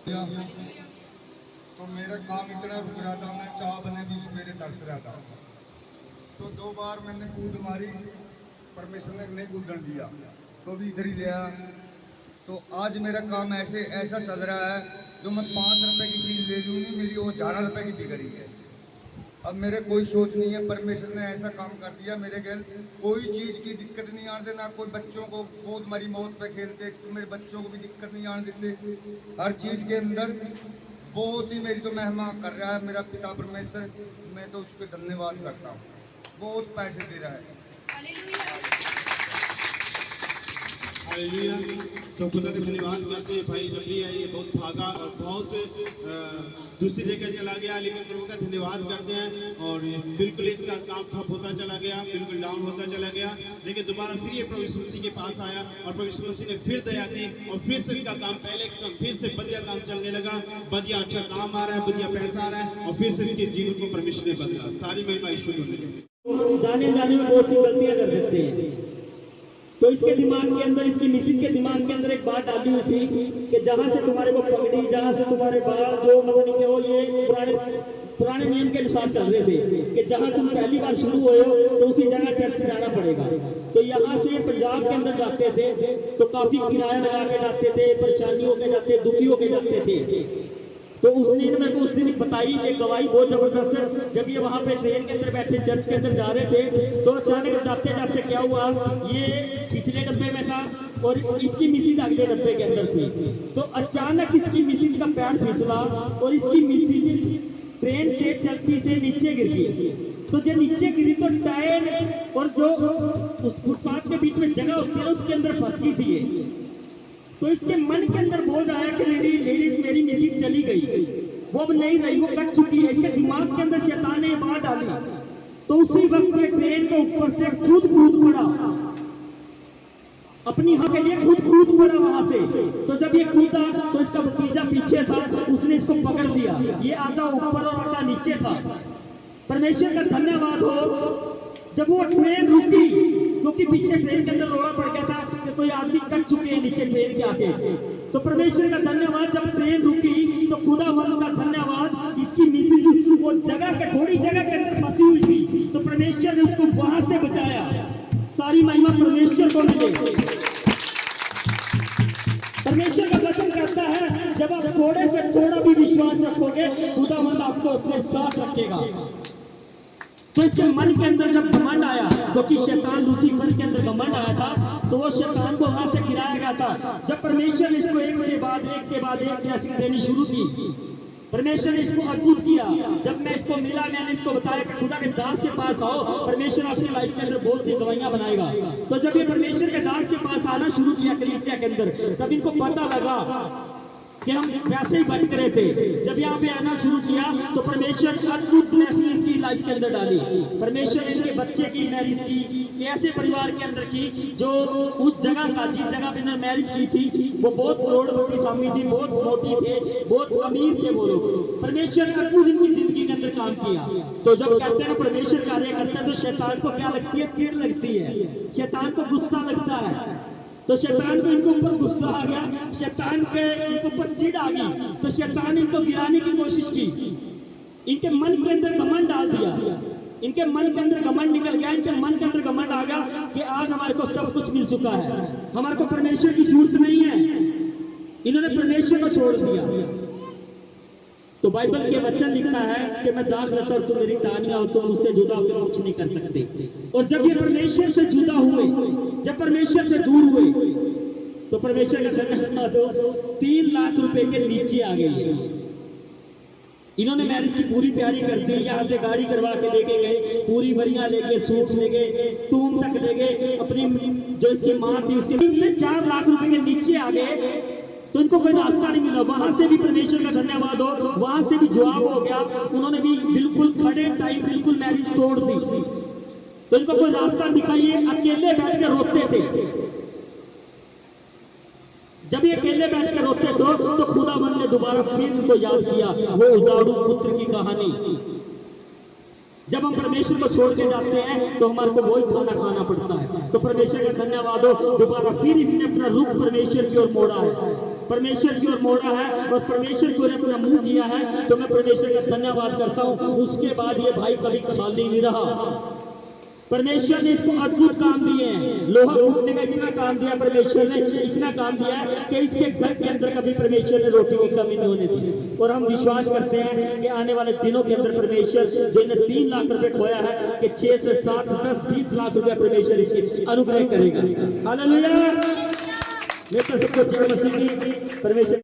तो मेरा काम इतना रुक रहा था, मैं चाह बने भी सवेरे तरस रहा था। तो 2 बार मैंने कूद मारी, परमेश्वर ने नहीं कूदन दिया, तो भी इधर ही लिया। तो आज मेरा काम ऐसा चल रहा है, जो मैं 5 रुपए की चीज़ ले लूँ नहीं, मेरी वो 11 रुपए की बिक रही है। अब मेरे कोई सोच नहीं है, परमेश्वर ने ऐसा काम कर दिया मेरे घर, कोई चीज़ की दिक्कत नहीं आने देना। कोई बच्चों को बहुत मरी मौत पे खेलते, तो मेरे बच्चों को भी दिक्कत नहीं आने देते। हर चीज़ के अंदर बहुत ही मेरी तो महिमा कर रहा है मेरा पिता परमेश्वर। मैं तो उसको धन्यवाद करता हूँ, बहुत पैसे दे रहा है। हालेलुया। सब खुदा का धन्यवाद करते हैं। भाई रबी है, ये बहुत भागा और बहुत दूसरी जगह चला गया, लेकिन प्रभु का धन्यवाद करते हैं। और बिल्कुल इसका काम ठप होता चला गया, बिल्कुल डाउन होता चला गया, लेकिन दोबारा फिर ये प्रभु यीशु मसीह के पास आया और प्रभु यीशु मसीह ने फिर दया की और फिर से इसका काम पहले फिर से बढ़िया काम चलने लगा। बढ़िया अच्छा काम आ रहा है, बढ़िया पैसा आ रहा है और फिर से इसके जीवन को परमेश्वर ने बदला। सारी महिमा ईश्वर को। जाने में बहुत सी गलतियां कर देते हैं। तो इसके दिमाग के अंदर, इसकी मिसिस के दिमाग के अंदर एक बात डाली हुई थी कि जहां से तुम्हारे को पगड़ी, जहां से तुम्हारे बाल जो मतलब कि वो ये पुराने नियम के अनुसार चल रहे थे कि जहां तुम पहली बार शुरू हुए हो तो उसी जगह चर्च जाना पड़ेगा। तो यहाँ से पंजाब के अंदर जाते थे तो काफी किराया लगा के जाते थे, परेशानी होके जाते, दुखी होके जाते थे। तो उस दिन मेरे को उस दिन बताई एक गवाही बहुत जबरदस्त है। जब ये वहाँ पे ट्रेन के अंदर बैठे चर्च के अंदर जा रहे थे तो अचानक जाते जाते क्या हुआ, ये पिछले डब्बे में था और इसकी मिसिज अगले डब्बे के अंदर थी। तो अचानक इसकी मिसिज का पैर फिसला और इसकी मिसिज ट्रेन से चलती से नीचे गिर गई। तो जब नीचे गिरी तो टायर और जो उस फुटपाथ के बीच में जगह होती है उसके अंदर फंस गई थी। तो इसके मन के अंदर बोझ आया कि मेरी मिसिज चली गई, वो अब नहीं रही, वो कट चुकी है। इसके दिमाग के अंदर शैतान ने बात डाली। तो उसी वक्त ये ट्रेन के ऊपर से कूद पड़ा, अपनी हक के लिए कूद पड़ा वहां से। तो जब ये कूदा तो इसका भतीजा पीछे था, उसने इसको पकड़ दिया। ये आधा ऊपर और आधा नीचे था। परमेश्वर का धन्यवाद हो, जब वो ट्रेन रुकी, क्योंकि पीछे ट्रेन के अंदर रोड़ा पड़ गया था कि कोई आदमी कट चुके हैं नीचे ट्रेन के आके। तो परमेश्वर का धन्यवाद, जब ट्रेन रुकी तो खुदावंद का धन्यवाद, इसकी मिसिज वो जगह के थोड़ी जगह के अंदर फंसी हुई थी, तो परमेश्वर ने उसको वहां से बचाया। सारी महिमा परमेश्वर को मिले। परमेश्वर का वचन कहता है जब आप थोड़े से थोड़ा भी विश्वास रखोगे, खुदावंद आपको अपने साथ रखेगा। तो इसके मन के अंदर जब घमंड आया, क्योंकि शैतान लूसीफर के अंदर घमंड आया था, तो वो शैतान को वहां से गिराया गया था। जब परमेश्वर ने इसको एक के बाद एक ब्लेसिंग देनी शुरू की, परमेश्वर ने इसको अद्भुत किया। जब मैं इसको मिला, मैंने इसको बताया कि खुदा के दास के पास आओ, परमेश्वर आपकी लाइफ के अंदर बहुत सी दवाइयां बनाएगा। तो जब ये परमेश्वर के दास के पास आना शुरू किया कलीसिया के अंदर, तब इनको पता लगा कि हम वैसे ही भटक रहे थे। जब यहाँ पे आना शुरू किया तो परमेश्वर अद्भुत ब्लेसिंग इनकी लाइफ के अंदर डाली। परमेश्वर इनके बच्चे की मैरिज की, ऐसे परिवार के अंदर की जो उस जगह का, जिस जगह पे मैरिज की थी, वो बहुत करोड़पति स्वामी थी, बहुत मोटी थे, बहुत अमीर थे वो लोग। परमेश्वर ने अद्भुत इनकी जिंदगी के अंदर काम किया। तो जब कहते हैं परमेश्वर कार्य करता है तो शैतान को क्या लगती है? चिढ़ लगती है, शैतान को गुस्सा लगता है। तो शैतान को इनके ऊपर गुस्सा आ गया, शैतान के इनके ऊपर चिढ़ आ गई, तो शैतान इनको गिराने की कोशिश की। इनके मन के अंदर घमंड डाल दिया, इनके मन के अंदर घमंड निकल गया, इनके मन के अंदर घमंड आ गया कि आज हमारे को सब कुछ मिल चुका है, हमारे को परमेश्वर की जरूरत नहीं है। इन्होंने परमेश्वर को छोड़ दिया। तो बाइबल के वचन लिखता है कि मैं दास रहता और तुम मेरी टाहनियां हो, तुम मुझसे जुदा होकर कुछ नहीं कर सकते। और जब ये परमेश्वर से जुदा हुए, जब परमेश्वर से दूर हुए, तो परमेश्वर का धन्यवाद हो, 3 लाख रुपए के नीचे आ गए। इन्होंने मैरिज की पूरी तैयारी कर दी, यहाँ से गाड़ी करवा के लेके गए, पूरी भरियां लेके, सूट ले गए, टूम तक ले गए। अपनी जो इसकी माँ थी उसके 4 लाख रुपए के नीचे आ गए। तो इनको कोई रास्ता नहीं मिला। वहां से भी परमेश्वर का धन्यवाद हो, वहां से भी जवाब हो गया। उन्होंने भी बिल्कुल खड़े टाइम बिल्कुल मैरिज तोड़ दी। तो इनको कोई रास्ता दिखाइए, अकेले बैठ कर रोते थे। जब ये अकेले बैठ कर रोते तो खुदावंद ने दोबारा फिर उनको याद किया, वो उजाड़ू पुत्र की कहानी। जब हम परमेश्वर को छोड़ के जाते हैं तो हमारे को वही खाना पड़ता है। तो परमेश्वर का धन्यवाद हो, दोबारा फिर इसने अपना रुख परमेश्वर की ओर मोड़ा है। परमेश्वर की ओर मोड़ा है और परमेश्वर की ओर अपना मुंह किया है, तो मैं परमेश्वर का धन्यवाद करता हूँ। उसके बाद ये भाई कभी खाली नहीं रहा। परमेश्वर ने इसको अद्भुत काम दिए हैं। लोहा फूटने का इतना काम दिया परमेश्वर ने, इतना काम दिया है कि इसके घर के अंदर कभी परमेश्वर ने रोटी की कमी नहीं होने दी। और हम विश्वास करते हैं कि आने वाले दिनों के अंदर परमेश्वर जिन्हें 3 लाख रुपए खोया है कि 6 से 7, 10, 20 लाख रुपया परमेश्वर इसके अनुग्रह करेगा। हालेलुया। मैं तो सबको जय मसीह की परमेश्वर